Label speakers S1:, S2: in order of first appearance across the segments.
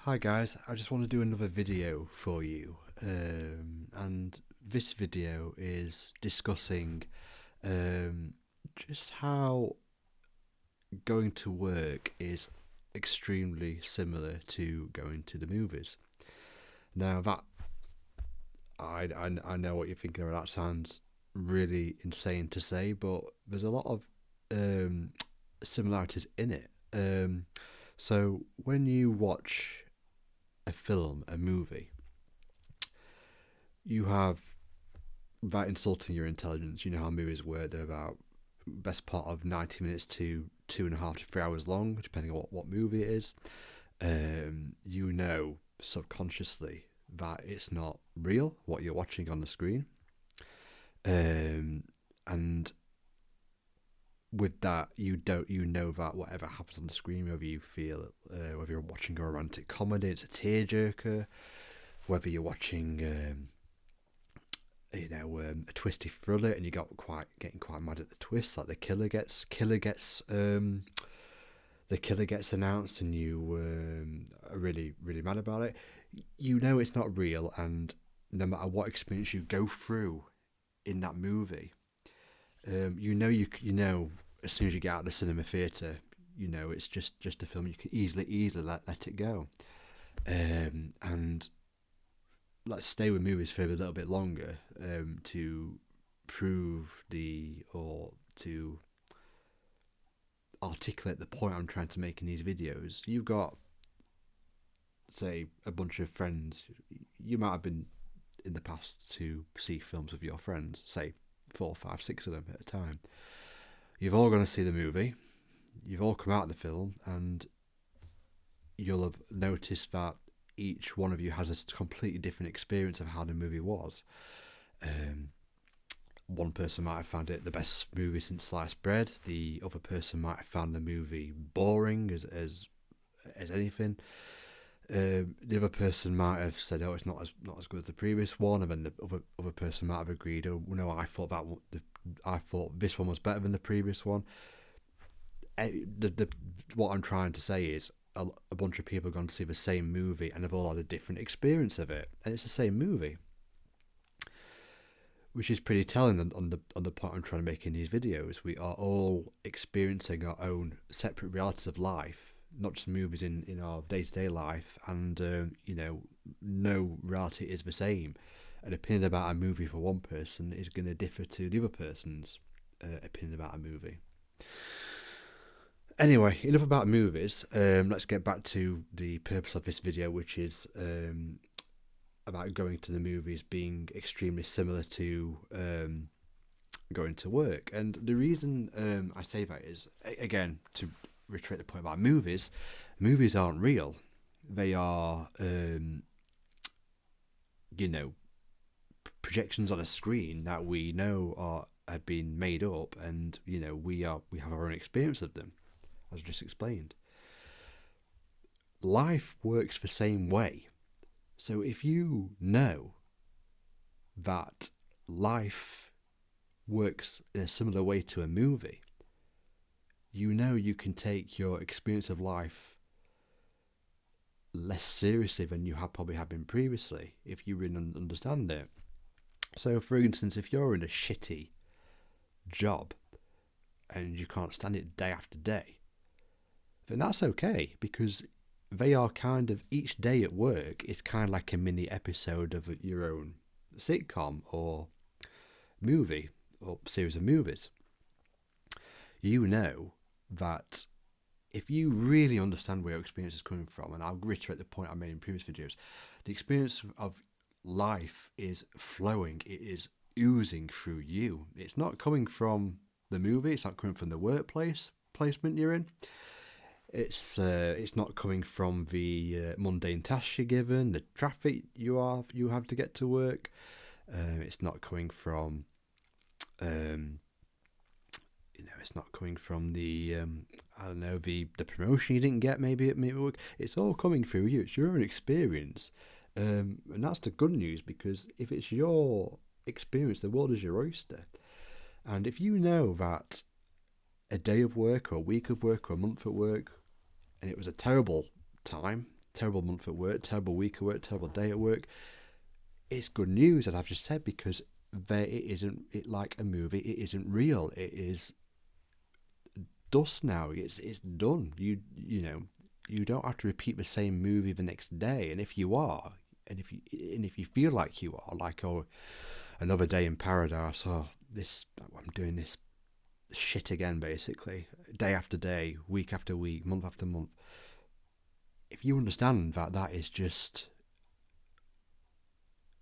S1: Hi guys, I just want to do another video for you, and this video is discussing just how going to work is extremely similar to going to the movies. Now that I know what you're thinking of. That sounds really insane to say, but there's a lot of um, similarities in it. So when you watch a film, a movie, you have that insulting your intelligence. You know how movies work. They're about best part of 90 minutes to 2.5 to 3 hours long, depending on what movie it is. You know subconsciously that it's not real what you're watching on the screen. And with that, you know that whatever happens on the screen, whether you feel whether you're watching a romantic comedy, it's a tearjerker, whether you're watching a twisty thriller and you getting quite mad at the twist, like the killer gets announced and you are really mad about it. You know it's not real, and no matter what experience you go through in that movie, you know as soon as you get out of the cinema theatre, you know it's just a film. You can easily let it go. And let's stay with movies for a little bit longer, to prove or to articulate the point I'm trying to make in these videos. You've got, say, a bunch of friends. You might have been in the past to see films with your friends, say 4, 5, 6 of them at a time. You've all gone to see the movie. You've all come out of the film, and you'll have noticed that each one of you has a completely different experience of how the movie was. One person might have found it the best movie since sliced bread. The other person might have found the movie boring as anything. The other person might have said, "Oh, it's not as good as the previous one," and then the other person might have agreed, "Oh, no, I thought this one was better than the previous one." What I'm trying to say is a bunch of people have gone to see the same movie and have all had a different experience of it, and it's the same movie, which is pretty telling on the point I'm trying to make in these videos. We are all experiencing our own separate realities of life, not just movies in our day-to-day life, and no reality is the same. An opinion about a movie for one person is going to differ to the other person's opinion about a movie. Anyway, enough about movies. Let's get back to the purpose of this video, which is about going to the movies being extremely similar to going to work. And the reason I say that is, again, to reiterate the point about movies aren't real. They are, projections on a screen that we know have been made up, and we have our own experience of them, as I just explained. Life works the same way. So if you know that life works in a similar way to a movie, you know you can take your experience of life less seriously than you probably have been previously, if you really understand it. So, for instance, if you're in a shitty job and you can't stand it day after day, then that's okay, because they are kind of, each day at work is kind of like a mini episode of your own sitcom or movie or series of movies. You know that if you really understand where your experience is coming from, and I'll reiterate the point I made in previous videos, the experience of life is flowing, it is oozing through you. It's not coming from the movie, it's not coming from the workplace placement you're in. It's not coming from the mundane tasks you're given, the traffic you have to get to work. It's not coming from it's not coming from the the promotion you didn't get maybe at work. It's all coming through you. It's your own experience, and that's the good news, because if it's your experience, the world is your oyster. And if you know that a day of work or a week of work or a month at work, and it was a terrible time, terrible month at work, terrible week at work, terrible day at work, it's good news, as I've just said, because it isn't it like a movie. It isn't real. It is dust now. It's done. You don't have to repeat the same movie the next day. And if you are, and if you feel like you are, like, oh, another day in paradise, oh, I'm doing this shit again, basically, day after day, week after week, month after month. If you understand that that is just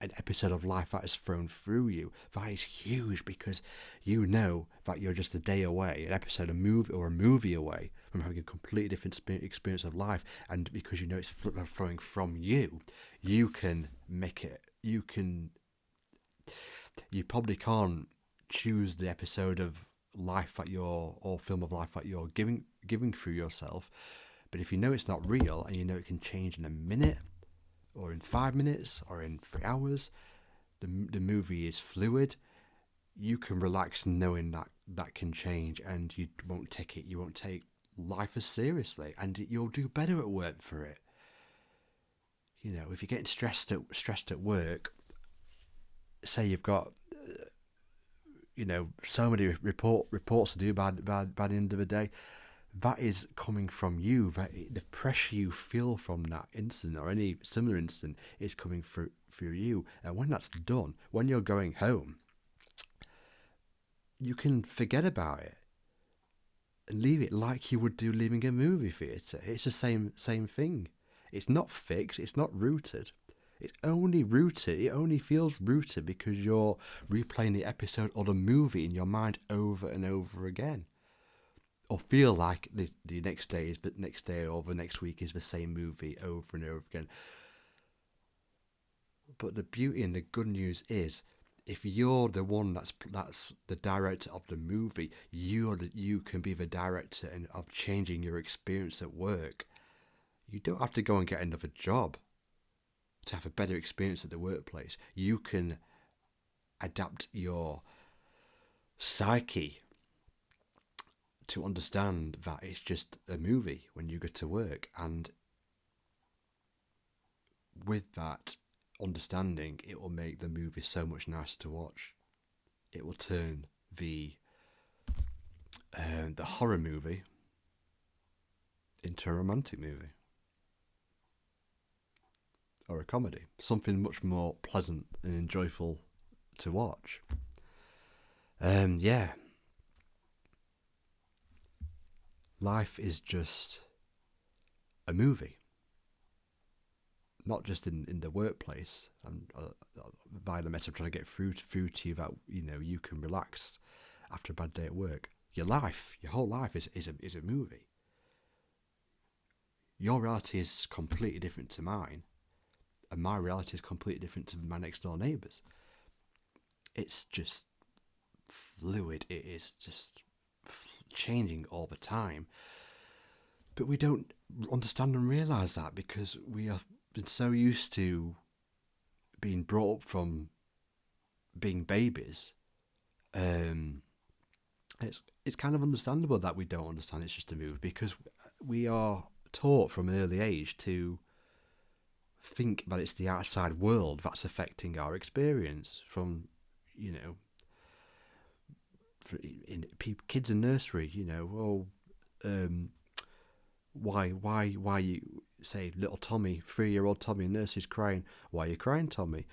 S1: an episode of life that is thrown through you, that is huge, because you know that you're just a day away, an episode, a movie away from having a completely different experience of life. And because you know it's flowing from you, you can make it. You probably can't choose the episode of life that or film of life that you're giving through yourself. But if you know it's not real, and you know it can change in a minute, or in 5 minutes, or in 3 hours, the movie is fluid, you can relax knowing that can change, and you won't take life as seriously, and you'll do better at work for it. You know, if you're getting stressed at work, say you've got so many reports to do by the end of the day, that is coming from you. The pressure you feel from that incident or any similar incident is coming through you. And when that's done, when you're going home, you can forget about it and leave it like you would do leaving a movie theatre. It's the same thing. It's not fixed. It's not rooted. It's only rooted. It only feels rooted because you're replaying the episode or the movie in your mind over and over again. Or feel like the next day is the next day, or the next week is the same movie over and over again. But the beauty and the good news is, if you're the one that's the director of the movie, you can be the director of changing your experience at work. You don't have to go and get another job to have a better experience at the workplace. You can adapt your psyche to understand that it's just a movie when you go to work, and with that understanding, it will make the movie so much nicer to watch. It will turn the horror movie into a romantic movie or a comedy, something much more pleasant and enjoyable to watch. Yeah. Life is just a movie, not just in the workplace. And via the message I'm trying to get through to you that you can relax after a bad day at work. Your whole life is a movie. Your reality is completely different to mine, and my reality is completely different to my next door neighbours. It's just fluid. It is just changing all the time, but we don't understand and realise that because we have been so used to being brought up from being babies. It's kind of understandable that we don't understand it's just a movie, because we are taught from an early age to think that it's the outside world that's affecting our experience. From kids in nursery, why you say little Tommy, 3-year-old Tommy in nursery is crying. Why are you crying, Tommy?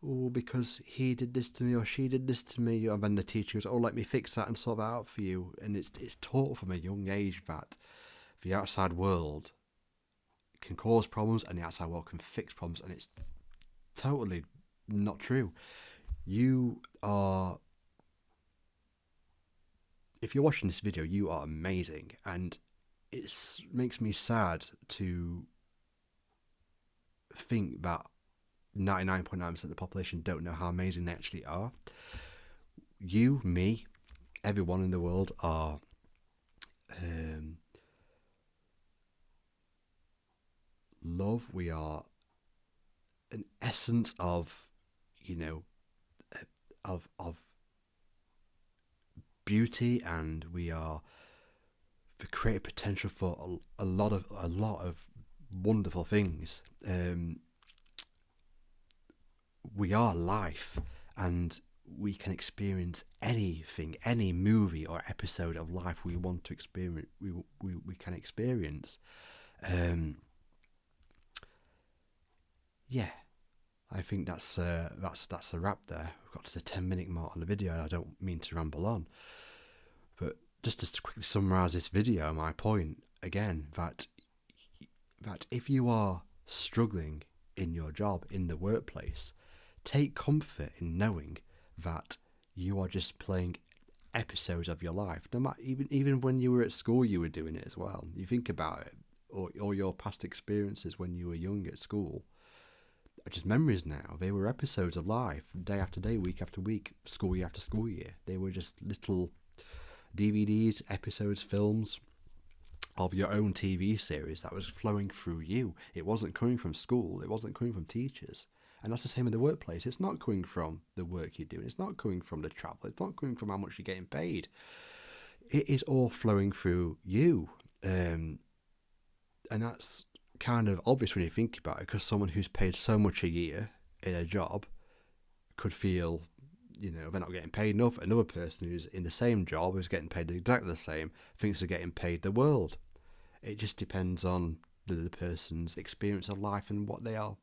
S1: Oh, because he did this to me or she did this to me. And then the teacher goes, oh, let me fix that and sort that out for you. And it's taught from a young age that the outside world can cause problems and the outside world can fix problems, and it's totally not true. If you're watching this video, you are amazing, and it makes me sad to think that 99.9% of the population don't know how amazing they actually are. You, me, everyone in the world are love. We are an essence of beauty, and we are the creative potential for a lot of wonderful things. We are life, and we can experience anything, any movie or episode of life we want to experience. We can experience. Yeah, I think that's a wrap there. We've got to the 10-minute mark on the video. I don't mean to ramble on, but just to quickly summarise this video, my point again that if you are struggling in your job, in the workplace, take comfort in knowing that you are just playing episodes of your life. No matter, even when you were at school, you were doing it as well. You think about it, or your past experiences when you were young at school are just memories now. They were episodes of life, day after day, week after week, school year after school year. They were just little DVDs, episodes, films of your own TV series that was flowing through you. It wasn't coming from school. It wasn't coming from teachers. And that's the same in the workplace. It's not coming from the work you're doing. It's not coming from the travel. It's not coming from how much you're getting paid. It is all flowing through you. And that's kind of obvious when you think about it, because someone who's paid so much a year in a job could feel, they're not getting paid enough. Another person who's in the same job, who's getting paid exactly the same, thinks they're getting paid the world. It just depends on the person's experience of life and what they are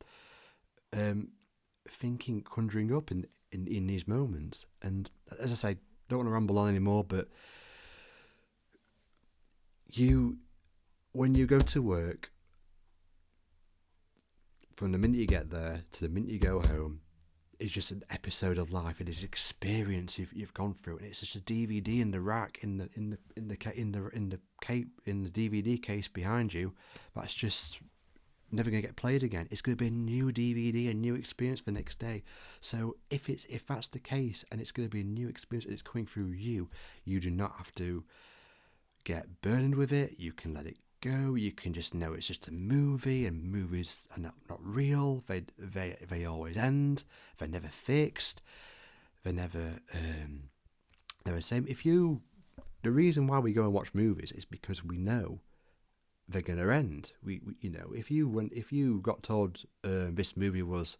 S1: thinking, conjuring up in these moments. And as I say, don't want to ramble on anymore, but when you go to work, from the minute you get there to the minute you go home, it's just an episode of life. It is experience you've gone through, and it's just a DVD in the rack in the DVD case behind you. That's just never going to get played again. It's going to be a new DVD, a new experience for the next day. So if that's the case, and it's going to be a new experience, and it's coming through you, you do not have to get burdened with it. You can let it go. You can just know it's just a movie, and movies are not real. They always end. They're never fixed. They're never they're the same. The reason why we go and watch movies is because we know they're going to end. We if you got told this movie was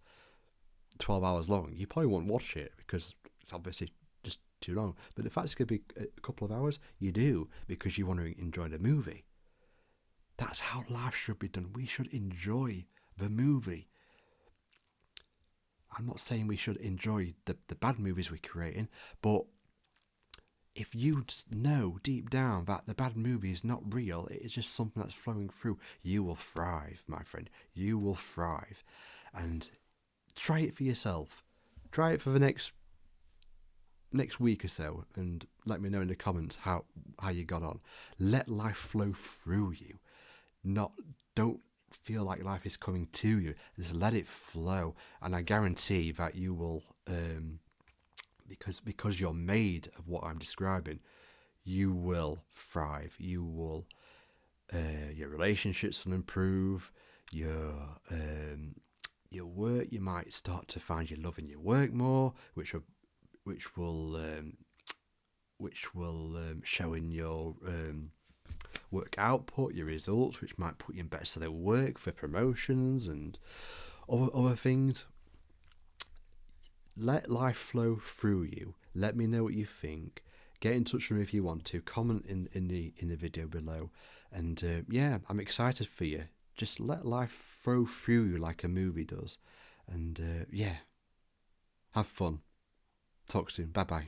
S1: 12 hours long, you probably won't watch it because it's obviously just too long. But the fact it's going to be a couple of hours, you do, because you want to enjoy the movie. That's how life should be done. We should enjoy the movie. I'm not saying we should enjoy the bad movies we're creating, but if you know deep down that the bad movie is not real, it is just something that's flowing through, you will thrive, my friend. You will thrive. And try it for yourself. Try it for the next week or so, and let me know in the comments how you got on. Let life flow through you. Don't feel like life is coming to you. Just let it flow, and I guarantee that you will, because you're made of what I'm describing, you will thrive. You will, your relationships will improve. Your work, you might start to find you loving your work more, which will show in your work output, your results, which might put you in better state of work for promotions and other things. Let life flow through you. Let me know what you think. Get in touch with me if you want to. Comment in the video below. And I'm excited for you. Just let life flow through you like a movie does. And have fun. Talk soon. Bye bye.